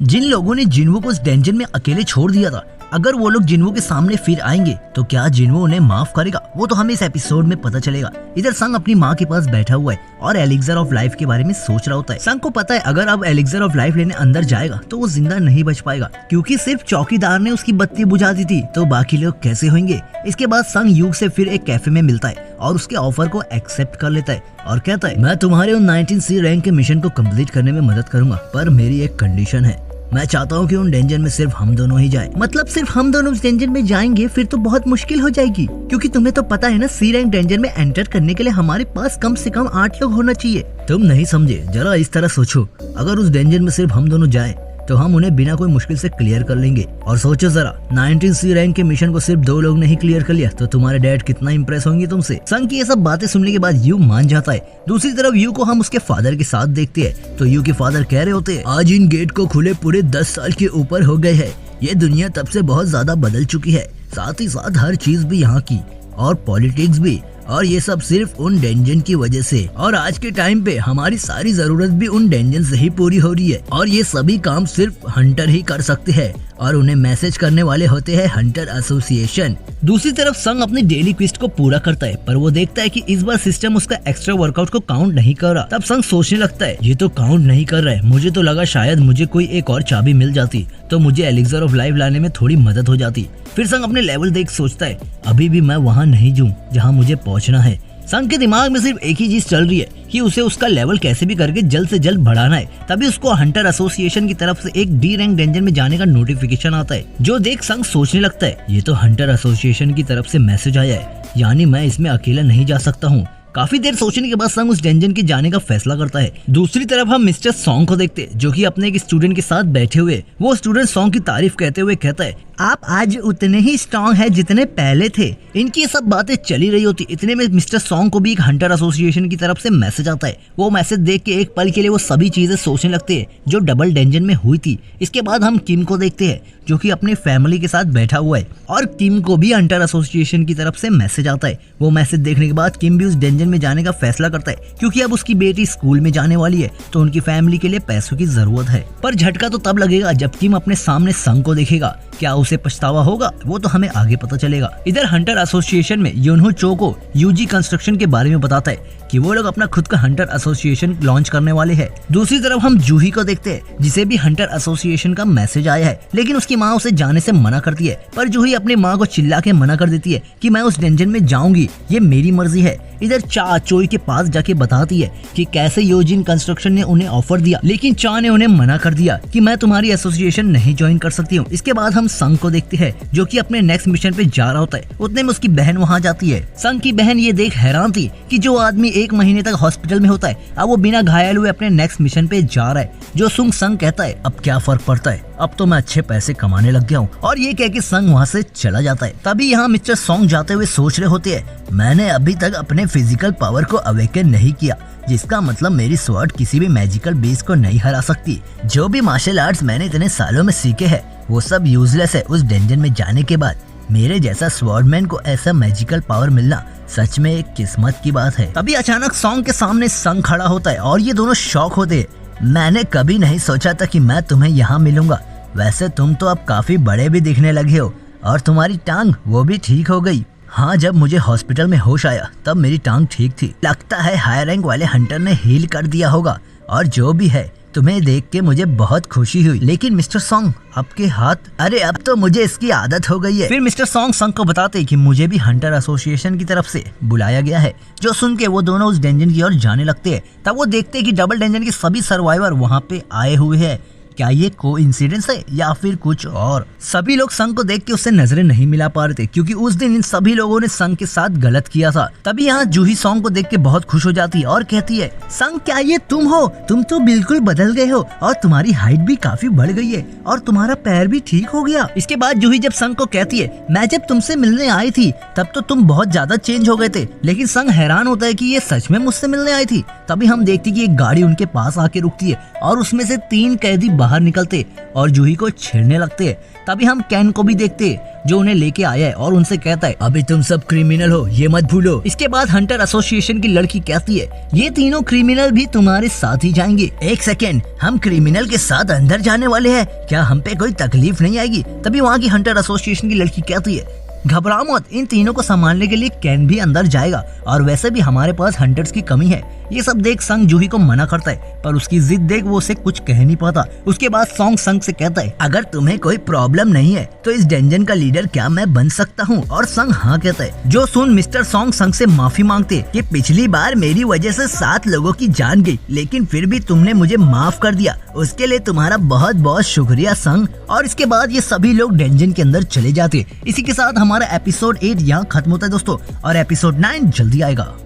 जिन लोगों ने जिन्वो को इस डेंजन में अकेले छोड़ दिया था, अगर वो लोग जिन्वो के सामने फिर आएंगे तो क्या जिन्वो उन्हें माफ करेगा, वो तो हमें इस एपिसोड में पता चलेगा। इधर संग अपनी माँ के पास बैठा हुआ है और एलिक्सर ऑफ लाइफ के बारे में सोच रहा होता है। संग को पता है अगर अब एलिक्सर ऑफ लाइफ लेने अंदर जाएगा तो वो जिंदा नहीं बच पाएगा, क्योंकि सिर्फ चौकीदार ने उसकी बत्ती बुझा दी थी, तो बाकी लोग कैसे होंगे। इसके बाद संग यूग से फिर एक कैफे में मिलता है और उसके ऑफर को एक्सेप्ट कर लेता है और कहता है मैं तुम्हारे उन 19C रैंक के मिशन को कंप्लीट करने में मदद करूंगा, पर मेरी एक कंडीशन है। मैं चाहता हूँ कि उन डेंजन में सिर्फ हम दोनों ही जाएं। मतलब सिर्फ हम दोनों उस डेंजन में जाएंगे? फिर तो बहुत मुश्किल हो जाएगी, क्योंकि तुम्हें तो पता है ना C रैंक डेंजन में एंटर करने के लिए हमारे पास कम से कम 8 लोग होना चाहिए। तुम नहीं समझे, जरा इस तरह सोचो, अगर उस डेंजन में सिर्फ हम दोनों जाएं तो हम उन्हें बिना कोई मुश्किल से क्लियर कर लेंगे। और सोचो जरा, 19C रैंक के मिशन को सिर्फ 2 लोग ने ही क्लियर कर लिया तो तुम्हारे डैड कितना इंप्रेस होंगे तुमसे। संग की ये सब बातें सुनने के बाद यू मान जाता है। दूसरी तरफ यू को हम उसके फादर के साथ देखते हैं, तो यू के फादर कह रहे होते हैं आज इन गेट को खुले पूरे 10 साल के ऊपर हो गए हैं। ये दुनिया तब से बहुत ज्यादा बदल चुकी है, साथ ही साथ हर चीज भी यहाँ की और पॉलिटिक्स भी, और ये सब सिर्फ उन डेंजन की वजह से। और आज के टाइम पे हमारी सारी जरूरत भी उन डेंजन से ही पूरी हो रही है, और ये सभी काम सिर्फ हंटर ही कर सकते हैं, और उन्हें मैसेज करने वाले होते हैं हंटर एसोसिएशन। दूसरी तरफ संग अपनी डेली क्वेस्ट को पूरा करता है, पर वो देखता है कि इस बार सिस्टम उसका एक्स्ट्रा वर्कआउट को काउंट नहीं कर रहा। तब संग सोचने लगता है ये तो काउंट नहीं कर रहा है, मुझे तो लगा शायद मुझे कोई एक और चाबी मिल जाती तो मुझे एलिक्सर ऑफ लाइफ लाने में थोड़ी मदद हो जाती। फिर संग अपने लेवल देख सोचता है अभी भी मैं वहाँ नहीं हूँ जहाँ मुझे पहुँचना है। संग के दिमाग में सिर्फ एक ही चीज चल रही है कि उसे उसका लेवल कैसे भी करके जल्द से जल्द बढ़ाना है। तभी उसको हंटर एसोसिएशन की तरफ से एक D रैंक डेंजन में जाने का नोटिफिकेशन आता है, जो देख संग सोचने लगता है ये तो हंटर एसोसिएशन की तरफ से मैसेज आया है, यानी मैं इसमें अकेला नहीं जा सकता हूँ। काफी देर सोचने के बाद संग उस डेंजन के जाने का फैसला करता है। दूसरी तरफ हम मिस्टर सॉन्ग को देखते हैं, जो कि अपने एक स्टूडेंट के साथ बैठे हुए। वो स्टूडेंट सॉन्ग की तारीफ कहते हुए कहता है आप आज उतने ही स्ट्रॉन्ग हैं जितने पहले थे। इनकी ये सब बातें चली रही होती, इतने में मिस्टर सॉन्ग को भी एक हंटर एसोसिएशन की तरफ से मैसेज आता है। वो मैसेज देख के एक पल के लिए वो सभी चीजें सोचने लगते हैं जो डबल डेंजन में हुई थी। इसके बाद हम किम को देखते हैं, जो कि अपनी फैमिली के साथ बैठा हुआ है, और किम को भी हंटर एसोसिएशन की तरफ से मैसेज आता है। वो मैसेज देखने के बाद किम भी उस डेंजन में जाने का फैसला करता है, क्योंकि अब उसकी बेटी स्कूल में जाने वाली है, तो उनकी फैमिली के लिए पैसों की जरूरत है। पर झटका तो तब लगेगा जब किम अपने सामने संग को देखेगा। क्या उसे पछतावा होगा, वो तो हमें आगे पता चलेगा। इधर हंटर एसोसिएशन में योनहो चो को यूजी कंस्ट्रक्शन के बारे में बताता है कि वो लोग अपना खुद का हंटर एसोसिएशन लॉन्च करने वाले हैं। दूसरी तरफ हम जूही को देखते हैं, जिसे भी हंटर एसोसिएशन का मैसेज आया है, लेकिन उसकी माँ उसे जाने से मना करती है। पर जूही अपनी माँ को चिल्ला के मना कर देती है कि मैं उस डेंजन में जाऊंगी, ये मेरी मर्जी है। इधर चा चोई के पास जाके बताती है कि कैसे योजिन कंस्ट्रक्शन ने उन्हें ऑफर दिया, लेकिन चा ने उन्हें मना कर दिया कि मैं तुम्हारी एसोसिएशन नहीं ज्वाइन कर सकती हूँ। इसके बाद हम संग को देखते हैं, जो कि अपने नेक्स्ट मिशन पे जा रहा होता है। उतने में उसकी बहन वहाँ जाती है। संग की बहन ये देख हैरान थी कि जो आदमी 1 महीने तक हॉस्पिटल में होता है, अब वो बिना घायल हुए अपने नेक्स्ट मिशन पे जा रहा है। जो संग कहता है अब क्या फर्क पड़ता है, अब तो मैं अच्छे पैसे कमाने लग गया हूँ, और ये कह के संग वहाँ से चला जाता है। तभी यहाँ मिस्टर सॉन्ग जाते हुए सोच रहे होते हैं मैंने अभी तक अपने फिजिकल पावर को अवेकन नहीं किया, जिसका मतलब मेरी स्वॉर्ड किसी भी मैजिकल बीस्ट को नहीं हरा सकती। जो भी मार्शल आर्ट्स मैंने इतने सालों में सीखे हैं वो सब यूजलेस है। उस डेंजन में जाने के बाद मेरे जैसा स्वॉर्डमैन को ऐसा मैजिकल पावर मिलना सच में एक किस्मत की बात है। तभी अचानक सॉन्ग के सामने संग खड़ा होता है और ये दोनों शॉक होते हैं। मैंने कभी नहीं सोचा था कि मैं तुम्हें यहाँ मिलूंगा। वैसे तुम तो अब काफी बड़े भी दिखने लगे हो, और तुम्हारी टांग वो भी ठीक हो गई। हाँ, जब मुझे हॉस्पिटल में होश आया तब मेरी टांग ठीक थी। लगता है हाई रैंक वाले हंटर ने हील कर दिया होगा, और जो भी है तुम्हें देख के मुझे बहुत खुशी हुई। लेकिन मिस्टर सॉन्ग आपके हाथ, अरे अब तो मुझे इसकी आदत हो गई है। फिर मिस्टर सॉन्ग को बताते कि मुझे भी हंटर एसोसिएशन की तरफ से बुलाया गया है। जो सुन के वो दोनों उस डेंजन की ओर जाने लगते हैं। तब वो देखते हैं कि डबल डेंजन के सभी सर्वाइवर वहाँ पे आए हुए हैं। क्या ये कोइंसिडेंस है या फिर कुछ और? सभी लोग संग को देख के उससे नजरें नहीं मिला पा रहे थे, क्योंकि उस दिन इन सभी लोगों ने संग के साथ गलत किया था। तभी यहाँ जूही सॉन्ग को देख के बहुत खुश हो जाती है और कहती है संग क्या ये तुम हो? तुम तो बिल्कुल बदल गए हो, और तुम्हारी हाइट भी काफी बढ़ गई है, और तुम्हारा पैर भी ठीक हो गया। इसके बाद जूही जब संग को कहती है मैं जब तुमसे मिलने आई थी तब तो तुम बहुत ज्यादा चेंज हो गए थे, लेकिन संग हैरान होता है कि ये सच में मुझसे मिलने आई थी। तभी हम देखते कि एक गाड़ी उनके पास आके रुकती है और उसमें से 3 कैदी बाहर निकलते और जूही को छेड़ने लगते हैं। तभी हम कैन को भी देखते हैं जो उन्हें लेके आया है और उनसे कहता है अभी तुम सब क्रिमिनल हो, ये मत भूलो। इसके बाद हंटर एसोसिएशन की लड़की कहती है ये तीनों क्रिमिनल भी तुम्हारे साथ ही जाएंगे। एक सेकेंड, हम क्रिमिनल के साथ अंदर जाने वाले हैं, क्या हम पे कोई तकलीफ नहीं आएगी? तभी वहाँ की हंटर एसोसिएशन की लड़की कहती है घबराओ मत, इन तीनों को संभालने के लिए कैन भी अंदर जाएगा और वैसे भी हमारे पास हंटर्स की कमी है। ये सब देख संग जूही को मना करता है पर उसकी जिद देख वो उसे कुछ कह नहीं पाता। उसके बाद सॉन्ग संग से कहता है अगर तुम्हें कोई प्रॉब्लम नहीं है तो इस डेंजन का लीडर क्या मैं बन सकता हूँ? और संग हाँ कहता है। जो सुन मिस्टर सॉन्ग संग से माफी मांगते कि पिछली बार मेरी वजह से 7 लोगों की जान गई लेकिन फिर भी तुमने मुझे माफ कर दिया, उसके लिए तुम्हारा बहुत बहुत शुक्रिया संग। और इसके बाद ये सभी लोग डेंजन के अंदर चले जाते। इसी के साथ हमारा एपिसोड 8 यहाँ खत्म होता है दोस्तों और एपिसोड 9 जल्दी आएगा।